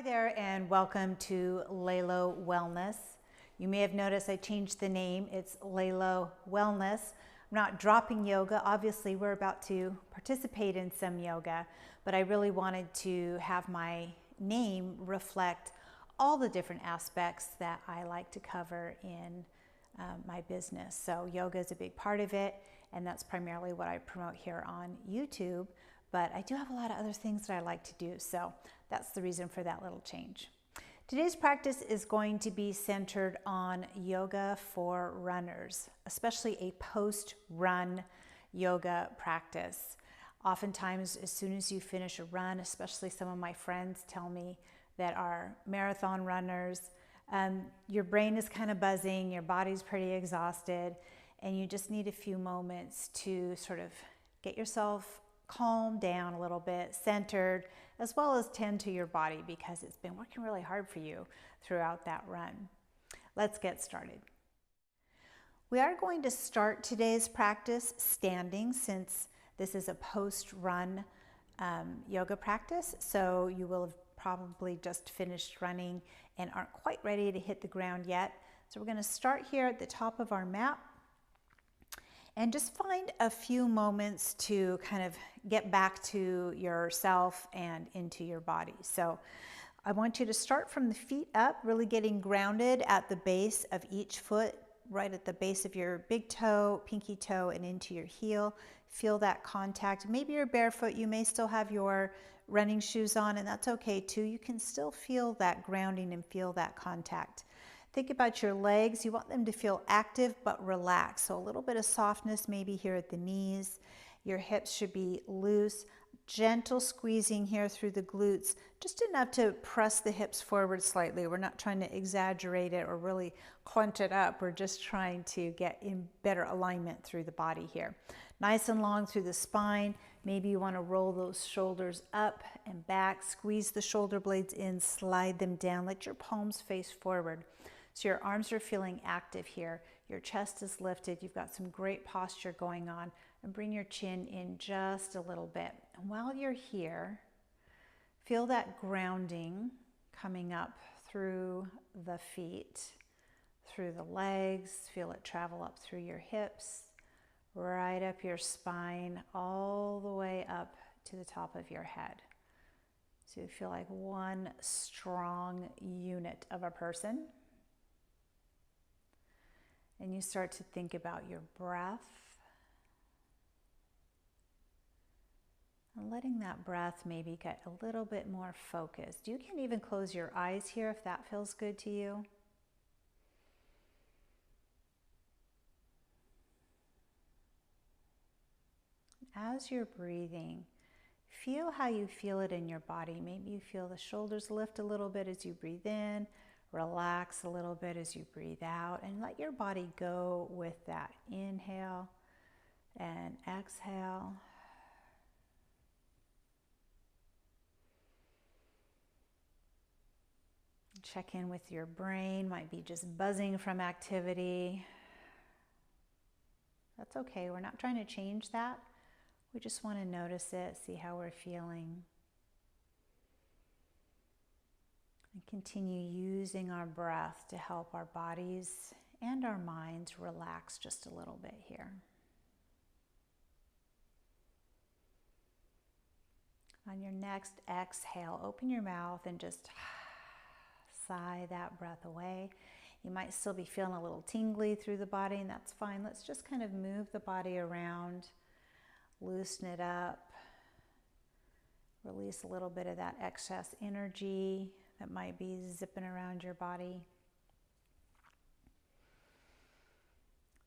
Hi there and welcome to Lalo Wellness. You may have noticed I changed the name. It's Lalo Wellness. I'm not dropping yoga. Obviously, we're about to participate in some yoga, but I really wanted to have my name reflect all the different aspects that I like to cover in my business. So yoga is a big part of it, and that's primarily what I promote here on YouTube. But I do have a lot of other things that I like to do, so that's the reason for that little change. Today's practice is going to be centered on yoga for runners, especially a post-run yoga practice. Oftentimes, as soon as you finish a run, especially some of my friends tell me that are marathon runners, your brain is kind of buzzing, your body's pretty exhausted, and you just need a few moments to sort of get yourself calm down a little bit, centered, as well as tend to your body because it's been working really hard for you throughout that run. Let's get started. We are going to start today's practice standing since this is a post-run yoga practice. So you will have probably just finished running and aren't quite ready to hit the ground yet. So we're going to start here at the top of our mat and just find a few moments to kind of get back to yourself and into your body. So I want you to start from the feet up, really getting grounded at the base of each foot, right at the base of your big toe, pinky toe, and into your heel. Feel that contact. Maybe you're barefoot, you may still have your running shoes on, and that's okay too. You can still feel that grounding and feel that contact. Think about your legs. You want them to feel active but relaxed. So a little bit of softness maybe here at the knees. Your hips should be loose. Gentle squeezing here through the glutes, just enough to press the hips forward slightly. We're not trying to exaggerate it or really crunch it up. We're just trying to get in better alignment through the body here. Nice and long through the spine. Maybe you want to roll those shoulders up and back. Squeeze the shoulder blades in, slide them down. Let your palms face forward. So your arms are feeling active here. Your chest is lifted. You've got some great posture going on. And bring your chin in just a little bit. And while you're here, feel that grounding coming up through the feet, through the legs. Feel it travel up through your hips, right up your spine, all the way up to the top of your head. So you feel like one strong unit of a person. And you start to think about your breath and letting that breath maybe get a little bit more focused. You can even close your eyes here if that feels good to you. As you're breathing, feel how you feel it in your body. Maybe you feel the shoulders lift a little bit as you breathe in. Relax a little bit as you breathe out and let your body go with that inhale and exhale. Check in with your brain, might be just buzzing from activity. That's okay, we're not trying to change that. We just want to notice it, see how we're feeling. And continue using our breath to help our bodies and our minds relax just a little bit here. On your next exhale, open your mouth and just sigh that breath away. You might still be feeling a little tingly through the body, and that's fine. Let's just kind of move the body around, loosen it up, release a little bit of that excess energy that might be zipping around your body.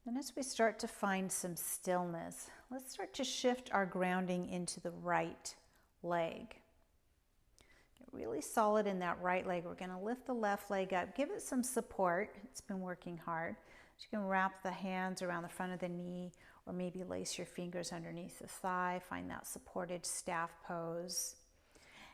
Then as we start to find some stillness, let's start to shift our grounding into the right leg. Get really solid in that right leg. We're going to lift the left leg up. Give it some support. It's been working hard. So you can wrap the hands around the front of the knee or maybe lace your fingers underneath the thigh. Find that supported staff pose.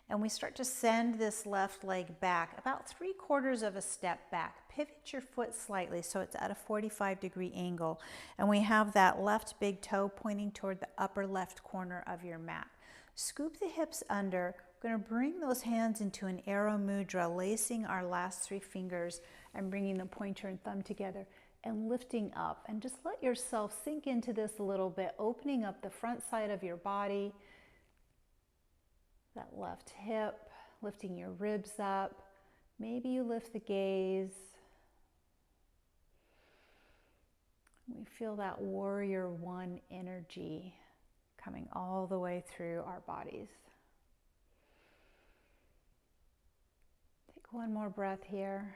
And we start to send this left leg back about 3/4 of a step back. Pivot your foot slightly so it's at a 45-degree angle. And we have that left big toe pointing toward the upper left corner of your mat. Scoop the hips under, We're going to bring those hands into an arrow mudra, lacing our last 3 fingers and bringing the pointer and thumb together and lifting up. And just let yourself sink into this a little bit, opening up the front side of your body, that left hip, lifting your ribs up. Maybe you lift the gaze. We feel that warrior one energy coming all the way through our bodies. Take one more breath here.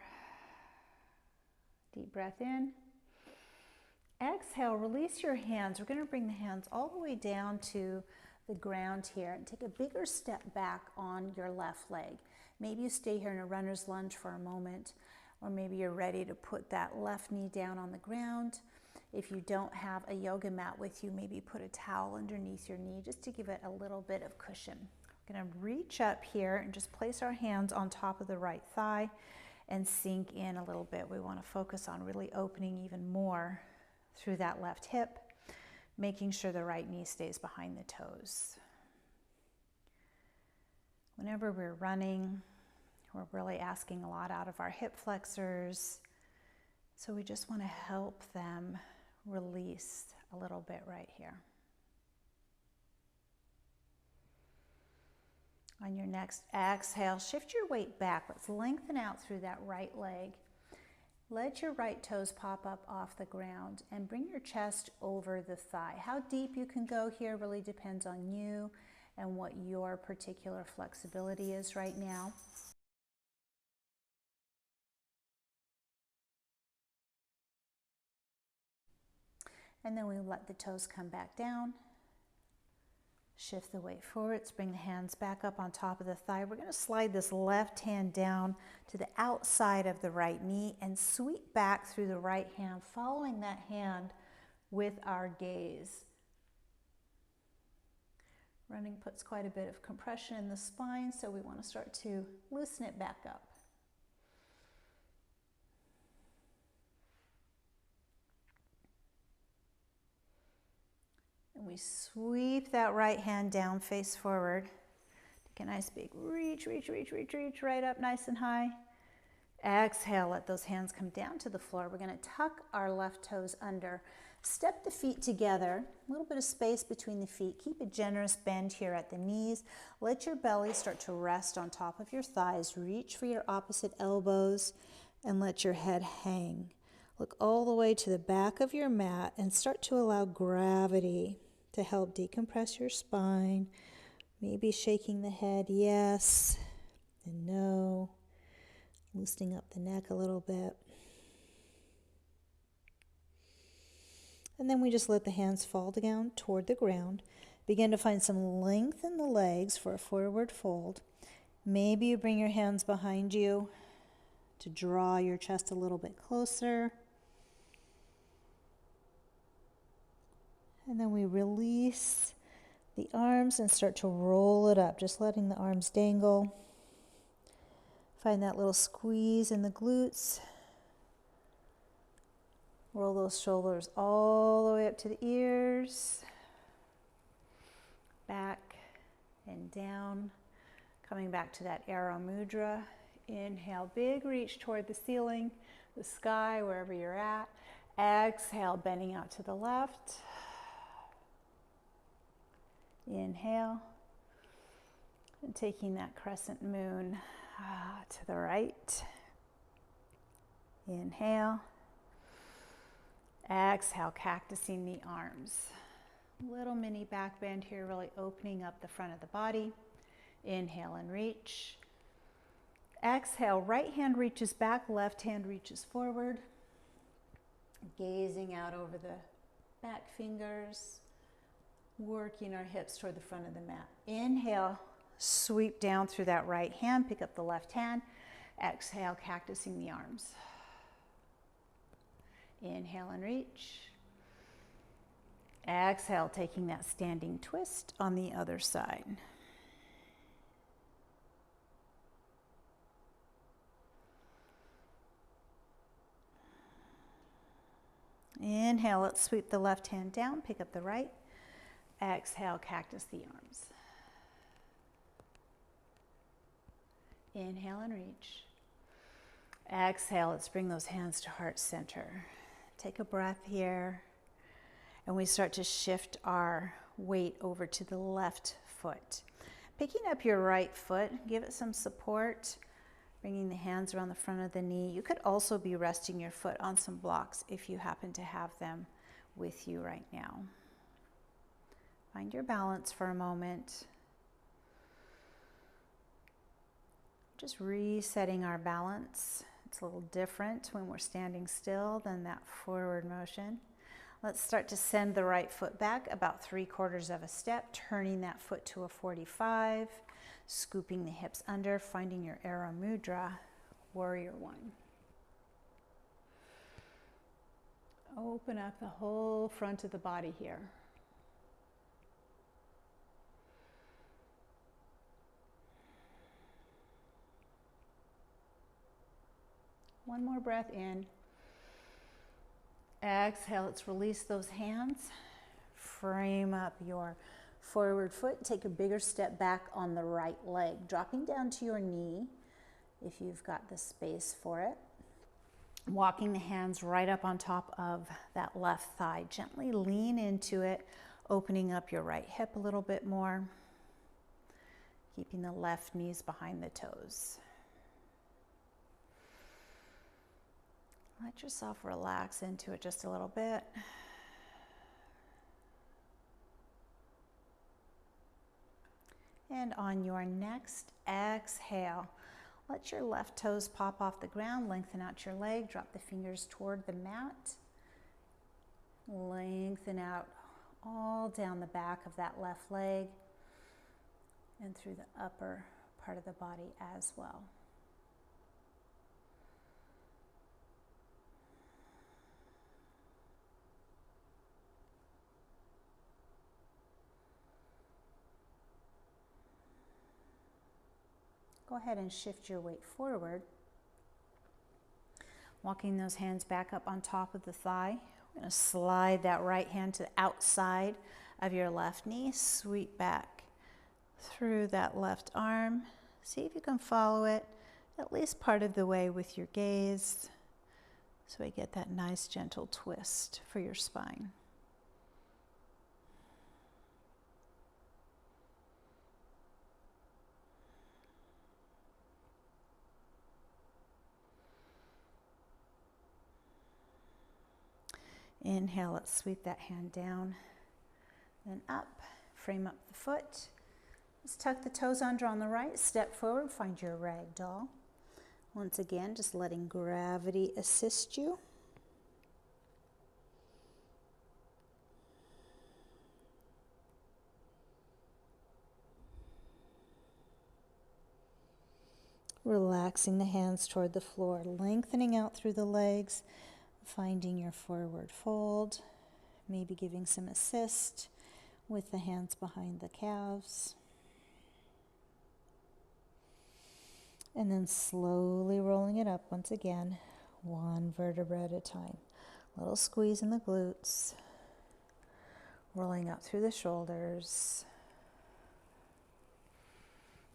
Deep breath in. Exhale, release your hands. We're going to bring the hands all the way down to the ground here and take a bigger step back on your left leg. Maybe you stay here in a runner's lunge for a moment, or maybe you're ready to put that left knee down on the ground. If you don't have a yoga mat with you, maybe put a towel underneath your knee just to give it a little bit of cushion. We're going to reach up here and just place our hands on top of the right thigh and sink in a little bit. We want to focus on really opening even more through that left hip, making sure the right knee stays behind the toes. Whenever we're running, we're really asking a lot out of our hip flexors, so we just want to help them release a little bit right here. On your next exhale, shift your weight back. Let's lengthen out through that right leg. Let your right toes pop up off the ground and bring your chest over the thigh. How deep you can go here really depends on you and what your particular flexibility is right now. And then we let the toes come back down. Shift the weight forward. Let's bring the hands back up on top of the thigh. We're going to slide this left hand down to the outside of the right knee and sweep back through the right hand, following that hand with our gaze. Running puts quite a bit of compression in the spine, so we want to start to loosen it back up. And we sweep that right hand down, face forward. Take a nice big reach right up nice and high. Exhale, let those hands come down to the floor. We're going to tuck our left toes under. Step the feet together, a little bit of space between the feet. Keep a generous bend here at the knees. Let your belly start to rest on top of your thighs. Reach for your opposite elbows and let your head hang. Look all the way to the back of your mat and start to allow gravity to help decompress your spine. Maybe shaking the head yes and no. Loosening up the neck a little bit. And then we just let the hands fall down toward the ground. Begin to find some length in the legs for a forward fold. Maybe you bring your hands behind you to draw your chest a little bit closer. And then we release the arms and start to roll it up, just letting the arms dangle. Find that little squeeze in the glutes. Roll those shoulders all the way up to the ears. Back and down. Coming back to that arrow mudra. Inhale, big reach toward the ceiling, the sky, wherever you're at. Exhale, bending out to the left. Inhale. And taking that crescent moon to the right. Inhale. Exhale, cactusing the arms. Little mini back bend here, really opening up the front of the body. Inhale and reach. Exhale, right hand reaches back, left hand reaches forward. Gazing out over the back fingers. Working our hips toward the front of the mat. Inhale, sweep down through that right hand, pick up the left hand. Exhale, cactusing the arms. Inhale and reach. Exhale, taking that standing twist on the other side. Inhale, let's sweep the left hand down, pick up the right. Exhale, cactus the arms. Inhale and reach. Exhale, let's bring those hands to heart center. Take a breath here, and we start to shift our weight over to the left foot. Picking up your right foot, give it some support, bringing the hands around the front of the knee. You could also be resting your foot on some blocks if you happen to have them with you right now. Find your balance for a moment. Just resetting our balance. It's a little different when we're standing still than that forward motion. Let's start to send the right foot back about 3/4 of a step, turning that foot to a 45, scooping the hips under, finding your arrow mudra, warrior one. Open up the whole front of the body here. One more breath in. Exhale, let's release those hands. Frame up your forward foot. Take a bigger step back on the right leg, dropping down to your knee if you've got the space for it. Walking the hands right up on top of that left thigh. Gently lean into it, opening up your right hip a little bit more, keeping the left knees behind the toes. Let yourself relax into it just a little bit. And on your next exhale, let your left toes pop off the ground, lengthen out your leg, drop the fingers toward the mat. Lengthen out all down the back of that left leg and through the upper part of the body as well. Go ahead and shift your weight forward. Walking those hands back up on top of the thigh. We're going to slide that right hand to the outside of your left knee. Sweep back through that left arm. See if you can follow it at least part of the way with your gaze, so we get that nice gentle twist for your spine. Inhale, let's sweep that hand down, then up, frame up the foot. Let's tuck the toes under on the right, step forward, find your rag doll. Once again, just letting gravity assist you. Relaxing the hands toward the floor, lengthening out through the legs, finding your forward fold, maybe giving some assist with the hands behind the calves. And then slowly rolling it up once again, one vertebra at a time. Little squeeze in the glutes, rolling up through the shoulders.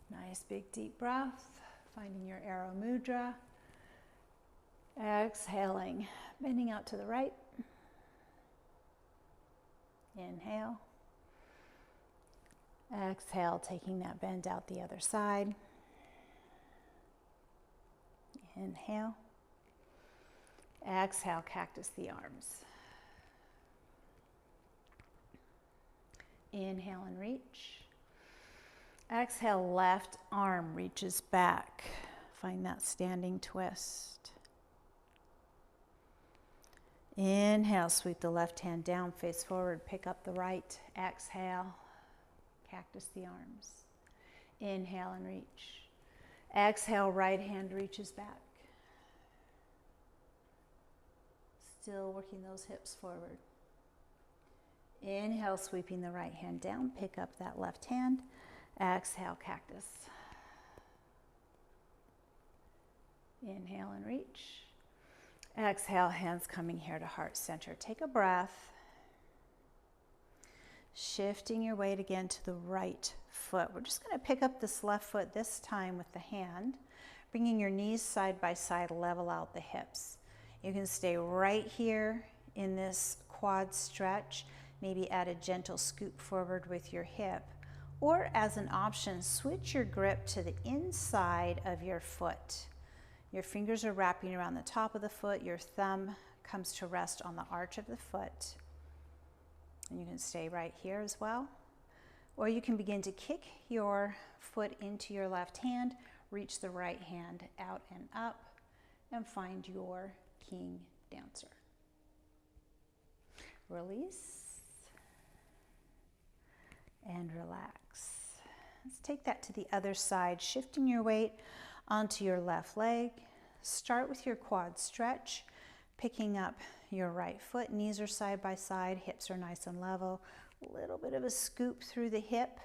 Nice big deep breath, finding your arrow mudra. Exhaling, bending out to the right. Inhale. Exhale, taking that bend out the other side. Inhale. Exhale, cactus the arms. Inhale and reach. Exhale, left arm reaches back. Find that standing twist. Inhale, sweep the left hand down, face forward, pick up the right. Exhale, cactus the arms. Inhale and reach. Exhale, right hand reaches back. Still working those hips forward. Inhale, sweeping the right hand down, pick up that left hand. Exhale, cactus. Inhale and reach. Exhale, hands coming here to heart center. Take a breath. Shifting your weight again to the right foot. We're just going to pick up this left foot this time with the hand. Bringing your knees side by side, level out the hips. You can stay right here in this quad stretch, maybe add a gentle scoop forward with your hip, or as an option, switch your grip to the inside of your foot. Your fingers are wrapping around the top of the foot, your thumb comes to rest on the arch of the foot, and you can stay right here as well. Or you can begin to kick your foot into your left hand, reach the right hand out and up, and find your king dancer. Release and relax. Let's take that to the other side, shifting your weight onto your left leg. Start with your quad stretch, picking up your right foot. Knees are side by side, hips are nice and level. A little bit of a scoop through the hip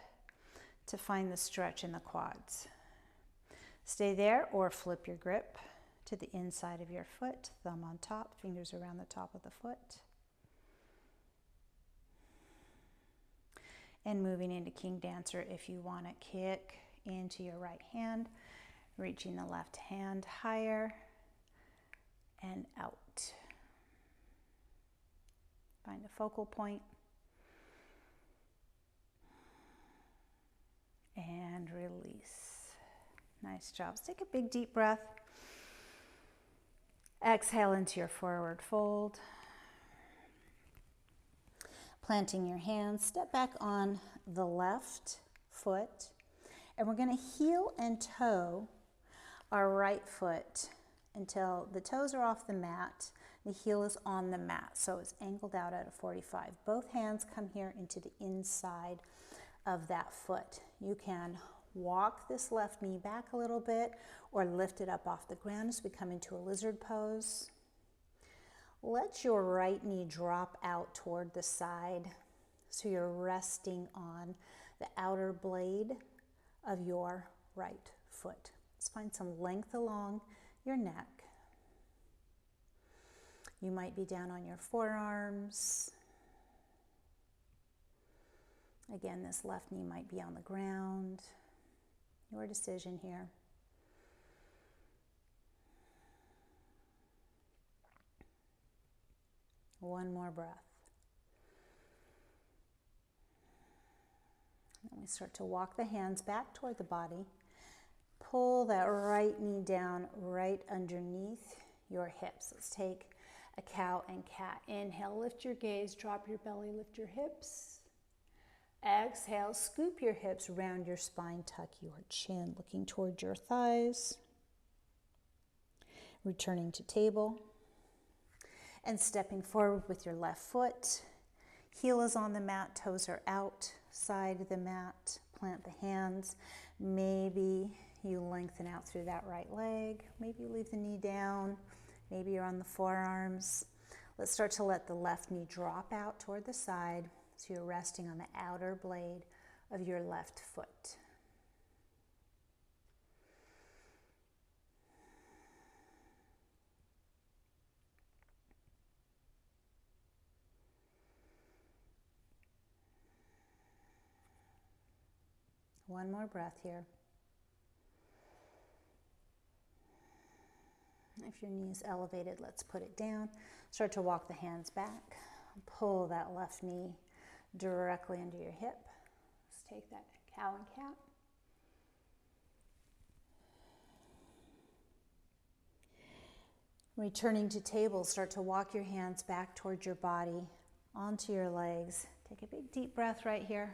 to find the stretch in the quads. Stay there or flip your grip to the inside of your foot, thumb on top, fingers around the top of the foot. And moving into King Dancer, if you want to kick into your right hand, reaching the left hand higher and out. Find a focal point. And release. Nice job. Let's take a big deep breath. Exhale into your forward fold. Planting your hands, step back on the left foot, and we're going to heel and toe our right foot until the toes are off the mat. The heel is on the mat, so it's angled out at a 45. Both hands come here into the inside of that foot. You can walk this left knee back a little bit or lift it up off the ground as we come into a lizard pose. Let your right knee drop out toward the side so you're resting on the outer blade of your right foot. Let's find some length along your neck. You might be down on your forearms. Again, this left knee might be on the ground. Your decision here. One more breath. Then we start to walk the hands back toward the body. Pull that right knee down right underneath your hips. Let's take a cow and cat. Inhale, lift your gaze, drop your belly, lift your hips. Exhale, scoop your hips, round your spine, tuck your chin, looking toward your thighs. Returning to table. And stepping forward with your left foot. Heel is on the mat, toes are outside of the mat. Plant the hands. Maybe you lengthen out through that right leg. Maybe you leave the knee down. Maybe you're on the forearms. Let's start to let the left knee drop out toward the side so you're resting on the outer blade of your left foot. One more breath here. If your knee is elevated, let's put it down. Start to walk the hands back. Pull that left knee directly under your hip. Let's take that cow and cat. Returning to table, start to walk your hands back towards your body, onto your legs. Take a big deep breath right here.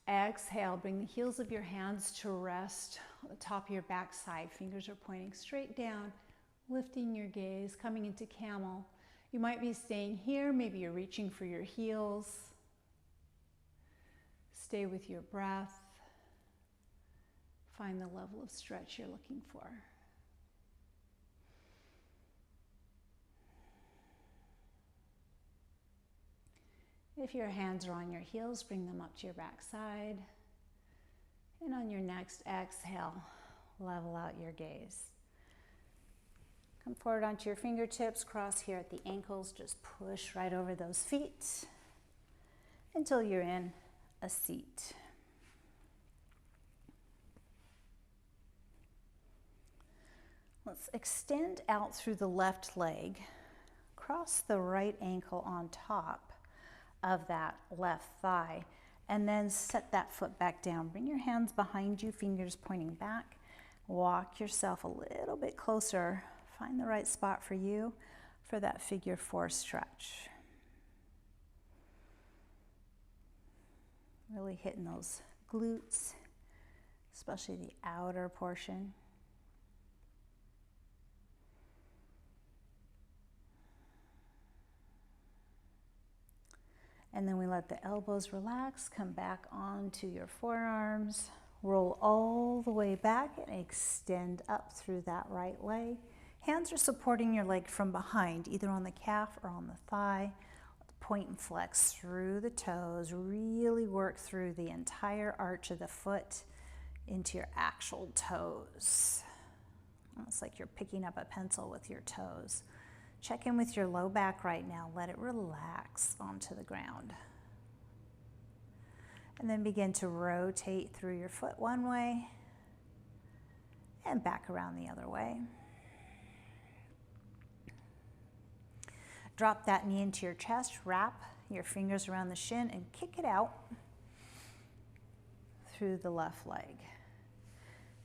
Exhale, bring the heels of your hands to rest on the top of your backside. Fingers are pointing straight down, lifting your gaze, coming into camel. You might be staying here, maybe you're reaching for your heels. Stay with your breath. Find the level of stretch you're looking for. If your hands are on your heels, bring them up to your backside. And on your next exhale, level out your gaze. Come forward onto your fingertips, cross here at the ankles, just push right over those feet until you're in a seat. Let's extend out through the left leg, cross the right ankle on top of that left thigh, and then set that foot back down. Bring your hands behind you, fingers pointing back. Walk yourself a little bit closer. Find the right spot for you for that figure 4 stretch. Really hitting those glutes, especially the outer portion. And then we let the elbows relax, come back onto your forearms, roll all the way back and extend up through that right leg. Hands are supporting your leg from behind, either on the calf or on the thigh. Point and flex through the toes. Really work through the entire arch of the foot into your actual toes. Almost like you're picking up a pencil with your toes. Check in with your low back right now. Let it relax onto the ground. And then begin to rotate through your foot one way and back around the other way. Drop that knee into your chest, wrap your fingers around the shin and kick it out through the left leg.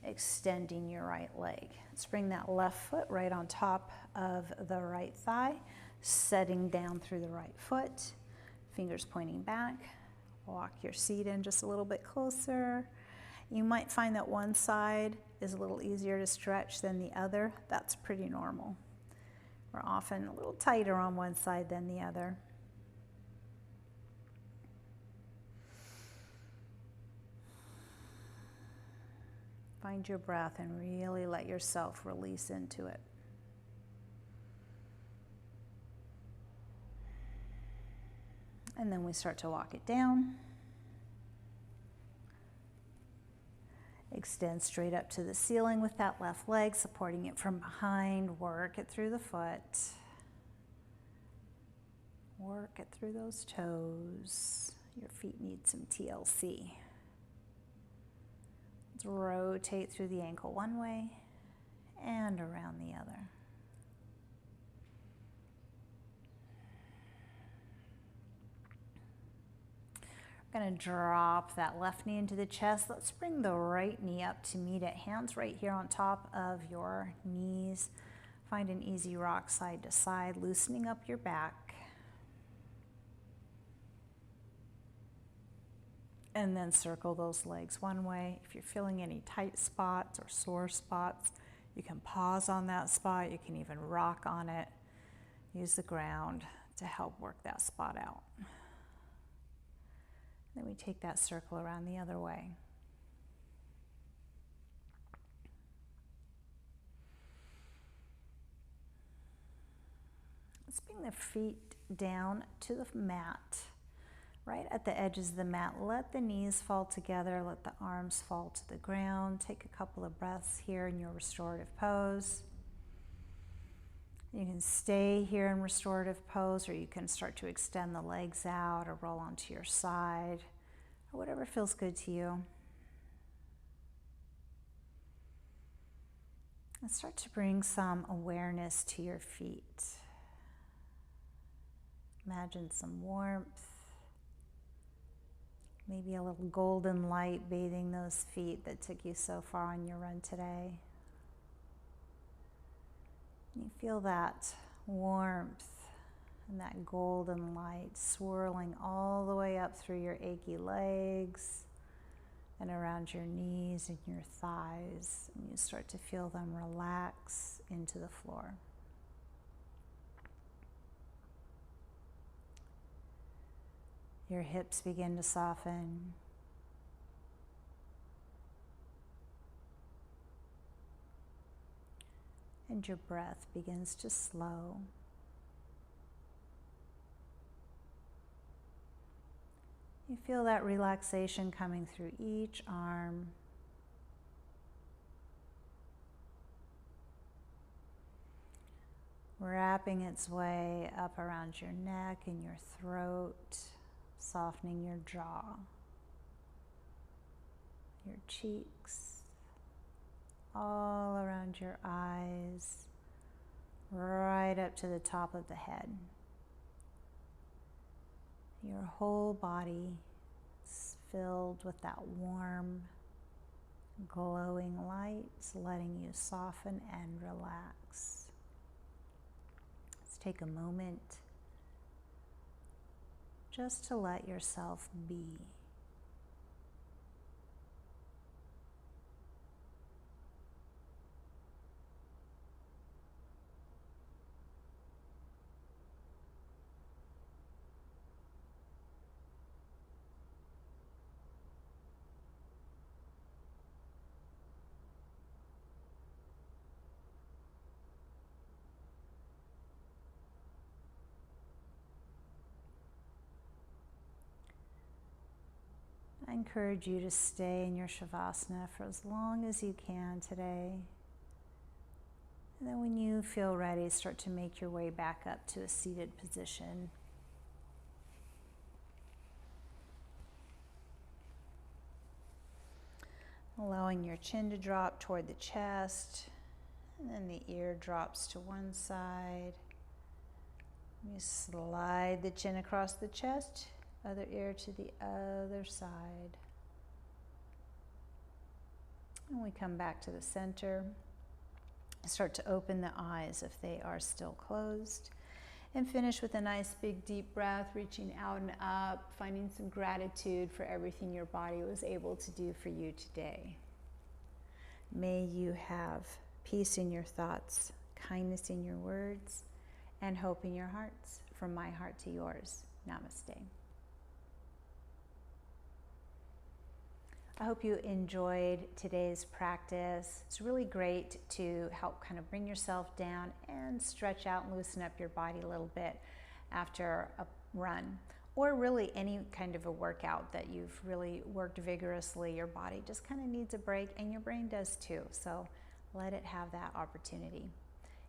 Extending your right leg. Let's bring that left foot right on top of the right thigh, setting down through the right foot, fingers pointing back. Walk your seat in just a little bit closer. You might find that one side is a little easier to stretch than the other. That's pretty normal. We're often a little tighter on one side than the other. Find your breath and really let yourself release into it. And then we start to walk it down. Extend straight up to the ceiling with that left leg, supporting it from behind. Work it through the foot. Work it through those toes. Your feet need some TLC. Let's rotate through the ankle one way and around the other. We're going to drop that left knee into the chest. Let's bring the right knee up to meet it. Hands right here on top of your knees. Find an easy rock side to side, loosening up your back. And then circle those legs one way. If you're feeling any tight spots or sore spots, you can pause on that spot. You can even rock on it. Use the ground to help work that spot out. Then we take that circle around the other way. Let's bring the feet down to the mat, right at the edges of the mat. Let the knees fall together, let the arms fall to the ground. Take a couple of breaths here in your restorative pose. You can stay here in restorative pose, or you can start to extend the legs out or roll onto your side, or whatever feels good to you. And start to bring some awareness to your feet. Imagine some warmth, maybe a little golden light bathing those feet that took you so far on your run today. You feel that warmth and that golden light swirling all the way up through your achy legs and around your knees and your thighs. And you start to feel them relax into the floor. Your hips begin to soften. And your breath begins to slow. You feel that relaxation coming through each arm. Wrapping its way up around your neck and your throat, softening your jaw, your cheeks, all around your eyes, right up to the top of the head. Your whole body is filled with that warm, glowing light, letting you soften and relax. Let's take a moment just to let yourself be. I encourage you to stay in your Shavasana for as long as you can today. And then when you feel ready, start to make your way back up to a seated position. Allowing your chin to drop toward the chest, and then the ear drops to one side. You slide the chin across the chest, other ear to the other side. And we come back to the center. Start to open the eyes if they are still closed. And finish with a nice big deep breath, reaching out and up, finding some gratitude for everything your body was able to do for you today. May you have peace in your thoughts, kindness in your words, and hope in your hearts. From my heart to yours, namaste. I hope you enjoyed today's practice. It's really great to help kind of bring yourself down and stretch out and loosen up your body a little bit after a run, or really any kind of a workout that you've really worked vigorously. Your body just kind of needs a break, and your brain does too. So let it have that opportunity.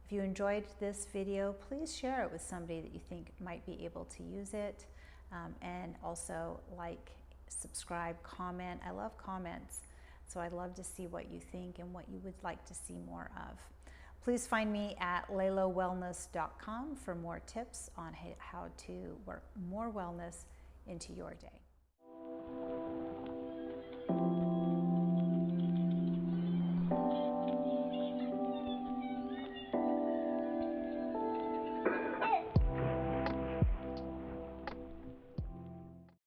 If you enjoyed this video, please share it with somebody that you think might be able to use it. And also like, subscribe, comment. I love comments, so I'd love to see what you think and what you would like to see more of. Please find me at laylowellness.com for more tips on how to work more wellness into your day.